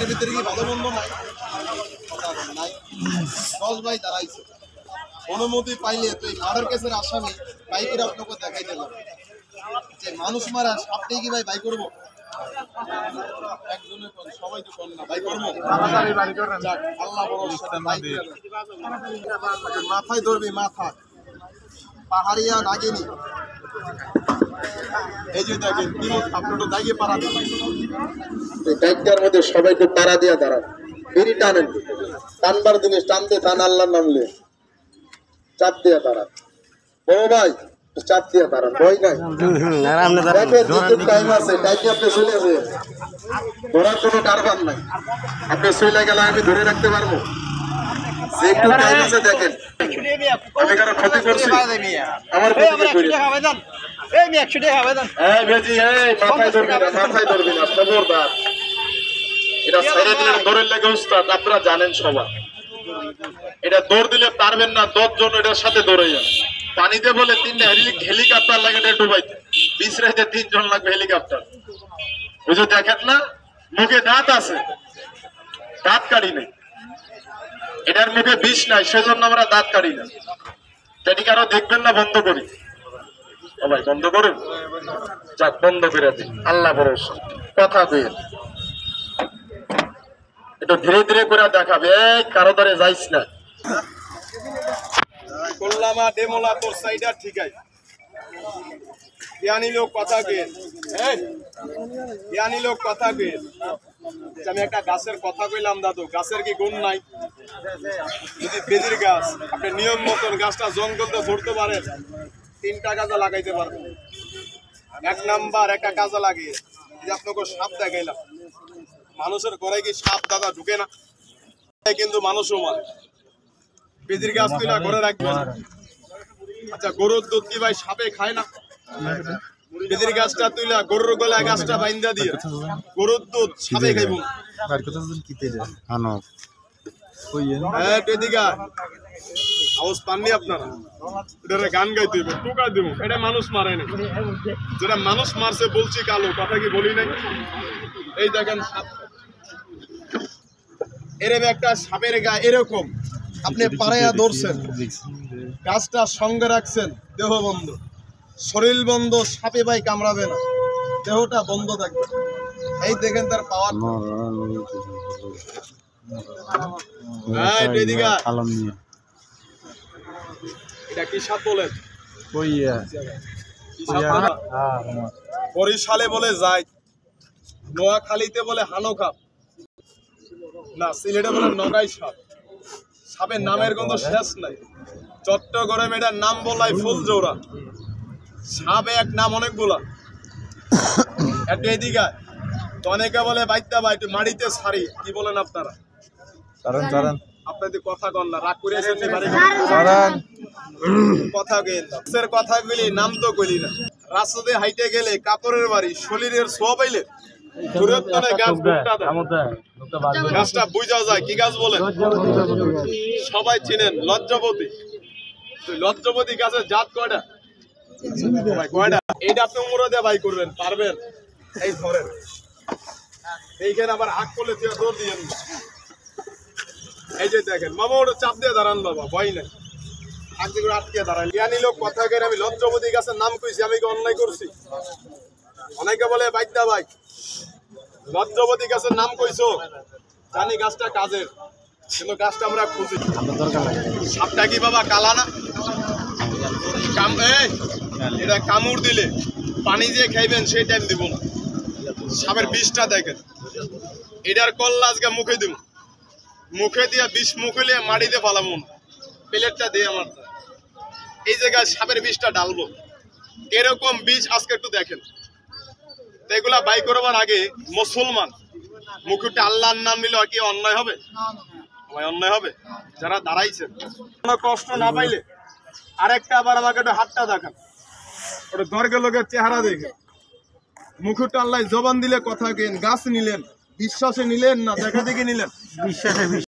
ভিতরে কি ভালো মন্দ নাই, ভাই দাঁড়াইছে অনুমতি পাইলে তো এই মার্ডার কেসের আসামি বাইকের আপনাকে দেখাই দিলাম যে মানুষ মারা সাপটাই কি ভাই করবো সবাই তো কর না ভাই করবো আল্লাহ মাথায় ধরবি মাথা পাহাড়িয়া নাগিনি এই যে দেখেন আপনার তো দাগিয়ে পাড়া দেবেন দায়িত্বের মধ্যে সবাই তো পাড়া দিয়া দাঁড়ান বেরি টানেন টানবার জিনিস টানতে থান আল্লাহর নামলে চাপ দিয়া দাঁড়ান বড় ভাই চাপ দিয়া দাঁড়ান ভয় নাই টাইম আছে টাইমে আপনি চলে আসে ধরার কোনো কারবার নাই আপনি চলে গেলে আমি ধরে রাখতে পারবো যে একটু টাইম আছে দেখেন আমি কারো ক্ষতি করছি আমার ক্ষতি করি মাথায় ধরবি না খবরদার এটা ছেড়ে দিলে দৌড়ের লেগে উস্তাদ আপনারা জানেন সবাই এটা দৌড় দিলে পারবেন না 10 জন এটার সাথে দৌড়ে যান পানিতে বলে 3টা হেলিকপ্টার লাগে এটা ডুবাইতে 20 রাইতে 3 জন লাগবে হেলিকপ্টার বুঝে দেখেন না মুখে দাঁত আছে দাঁত কাটি নেই এটার মুখে বিষ নাই সেজন্য আমরা দাঁত কাটি না সেটি কারো দেখবেন না বন্ধ করি ও ভাই বন্ধ করুন যাক বন্ধ করে দিন আল্লাহ ভরসা কথা কইে একটু ধীরে ধীরে করে দেখাবে এই কারো ধরে যাইস না কল্লামা ডেমোলা তোর সাইডার ঠিক আছে ইয়ানি লোক কথা কে ইয়ানি লোক কথা কে আমি একটা গাছের কথা কইলাম দাদু গাছের কি গুণ নাই যদি বেদির গাছ আপনি নিয়ম মতন গাছটা জঙ্গলতে ধরতে পারেন 3টা গাছা লাগাইতে পারবেন 1 নাম্বার একটা গাছা লাগিয়ে আপনাকে সাপ দেখাইলাম মানুষের ঘরে কি সাপ দাদা ঢুকে না কিন্তু মানুষও মানে বেদির গাছ তুই না ঘরে রাখবেন আচ্ছা গরুর দুধ কি ভাই সাপে খায় না বেদির গাছটা তুইলা গরুর গলায় গাছটা বাইন্দা দিয়ে গরুর দুধ সাপে খাইব আওয়াজ পাননি আপনারা এটা গান গাইতে হবে টোকা দেবো এটা মানুষ মারে না যেটা মানুষ মারছে বলছি কালো কথা কি বলি নাই এই দেখেন এরকম একটা সাপের গা এরকম আপনি পাড়াইয়া ধরছেন গাছটা সঙ্গে রাখছেন দেহ বন্ধ শরীর বন্ধ সাপে ভাই কামড়াবে না দেহটা বন্ধ থাকবে এই দেখেন তার পাওয়ার এটা কি সাপ বলেন বরিশালে বলে যায় নোয়াখালীতে বলে হানো খাপ না সিলেটে বলে নগাই সাপ সাপের নামের কোনো শেষ নাই চট্টগ্রাম এটার নাম বলাই ফুলজোড়া সাপে এক নাম অনেকগুলা একটা এদিকে তো অনেকে বলে বাইতা ভাই মাড়িতে ছাড়ি কি বলেন আপনারা আপনাদের কথা কন না রাগ করে এসেছেন কথা গেলেন কথা গেলি নাম তো গলি না রাস্তাতে হাইটে গেলে কাপড়ের বাড়ি শরীরের ছোঁয়া পাইলে গাছটা বুঝা যায় কি গাছ বলেন সবাই চিনেন লজ্জাপতি লজ্জাপতি গাছের জাত কয়টা এইটা আপনি উমরা দিয়ে বাই করবেন পারবেন এই ধরেন এইখানে আবার হাক করলে দৌড় দিয়ে এই যে দেখেন মামা ওটা চাপ দিয়ে দাঁড়ান বাবা ভয় নাই হাক দিয়ে আটকে দাঁড়ান জ্ঞানী লোক কথা কেন আমি লজ্জাপতি গাছের নাম কইছি আমি কি অন্যায় করছি অনেকে বলে বাইদা ভাই লজ্জাপতি গাছের নাম কইছো জানি গাছটা কাজের কিন্তু গাছটা আমরা খুঁজি সাপটা কি বাবা কালা না এটা কামড় দিলে পানি দিয়ে খাইবেন সেই টাইম দিব না সাপের বিষটা দেখেন এটার কল্লা আজকে মুখে দিব মুখে দিয়ে বিষ মুখে দিয়ে মাটিতে ফালাবো না প্লেটটা দিয়ে আমার এই জায়গায় সাপের বিষটা ডালবো এরকম বিষ আজকে একটু দেখেন এগুলা বাই করবার আগে মুসলমান মুখটা আল্লাহর নাম নিলে কি অন্যায় হবে অন্যায় হবে যারা দাঁড়াইছেন কোনো কষ্ট না পাইলে আরেকটা আবার আমাকে একটু হাতটা দেখান ওটা দরকার লোকের চেহারা দেখে মুখটা আল্লাহ জবান দিলে কথা কেন গাছ নিলেন বিশ্বাসে নিলেন না দেখা দেখে নিলেন বিশ্বাসে